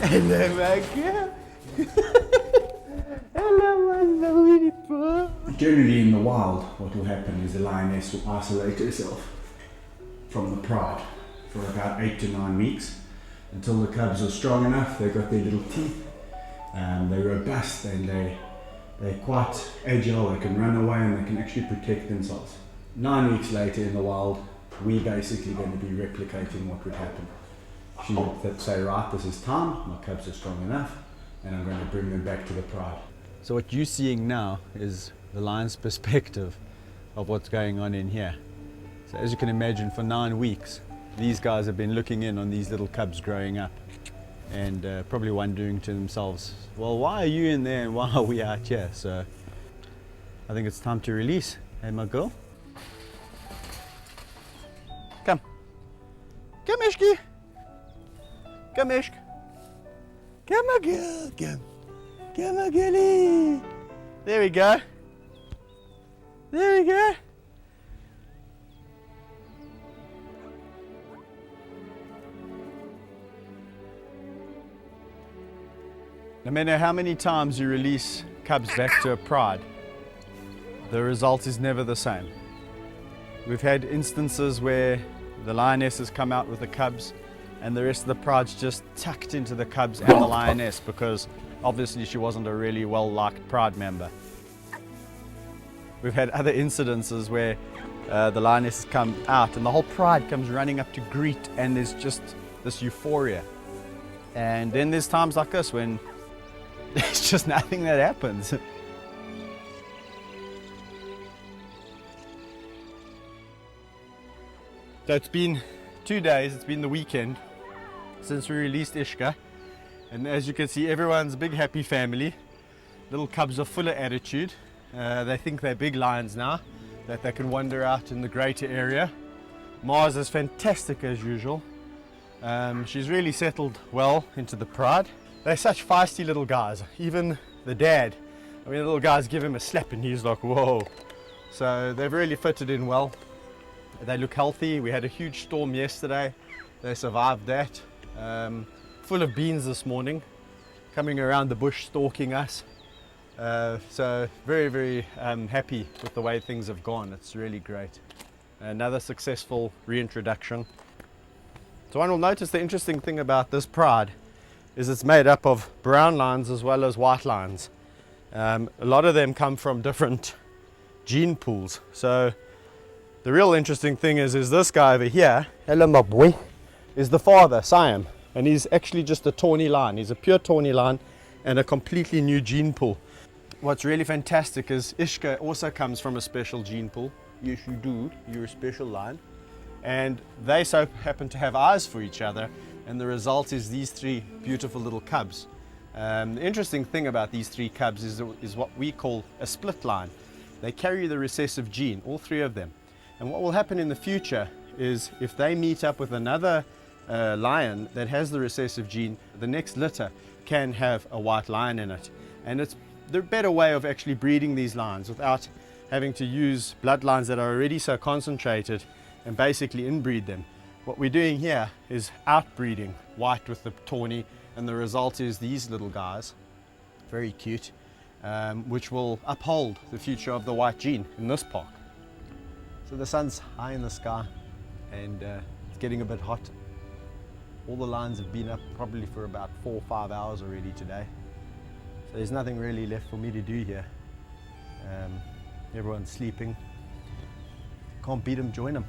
Hello, my girl. Hello, my beautiful. Generally in the wild, what will happen is the lioness will isolate herself from the pride for about 8 to 9 weeks until the cubs are strong enough. They've got their little teeth, they're robust, and they're quite agile. They can run away and they can actually protect themselves. 9 weeks later in the wild, we're basically going to be replicating what would happen. She would say, right, this is time, my cubs are strong enough, and I'm going to bring them back to the pride. So what you're seeing now is the lion's perspective of what's going on in here. So as you can imagine, for 9 weeks, these guys have been looking in on these little cubs growing up and probably wondering to themselves, well, why are you in there and why are we out here? So I think it's time to release. Hey, my girl. Come. Come, Ishca. Come, Ishca. Come, my girl. Come. Come, my girlie. There we go. There we go. No matter how many times you release cubs back to a pride, the result is never the same. We've had instances where the lioness has come out with the cubs and the rest of the pride's just tucked into the cubs and the lioness because obviously she wasn't a really well-liked pride member. We've had other incidences where the lioness has come out and the whole pride comes running up to greet, and there's just this euphoria. And then there's times like this when there's just nothing that happens. So it's been 2 days, it's been the weekend since we released Ishca, and as you can see, everyone's a big happy family. Little cubs are full of attitude. They think they're big lions now, that they can wander out in the greater area. Mars is fantastic as usual. She's really settled well into the pride. They're such feisty little guys. Even the dad, I mean, the little guys give him a slap and he's like, whoa. So they've really fitted in well. They look healthy. We had a huge storm yesterday. They survived that. Full of beans this morning, coming around the bush stalking us. So very, very happy with the way things have gone. It's really great. Another successful reintroduction. So one will notice the interesting thing about this pride is it's made up of brown lions as well as white lions. A lot of them come from different gene pools. So the real interesting thing is this guy over here, hello my boy, is the father, Siam, and he's actually just a tawny lion. He's a pure tawny lion and a completely new gene pool. What's really fantastic is Ishca also comes from a special gene pool. Yes, you do. You're a special lion. And they so happen to have eyes for each other, and the result is these 3 beautiful little cubs. The interesting thing about these 3 cubs is what we call a split line. They carry the recessive gene, all 3 of them. And what will happen in the future is if they meet up with another lion that has the recessive gene, the next litter can have a white lion in it. And it's the better way of actually breeding these lions without having to use bloodlines that are already so concentrated and basically inbreed them. What we're doing here is outbreeding white with the tawny, and the result is these little guys, very cute, which will uphold the future of the white gene in this park. So the sun's high in the sky and it's getting a bit hot. All the lions have been up probably for about 4 or 5 hours already today. So there's nothing really left for me to do here. Everyone's sleeping. Can't beat them, join them.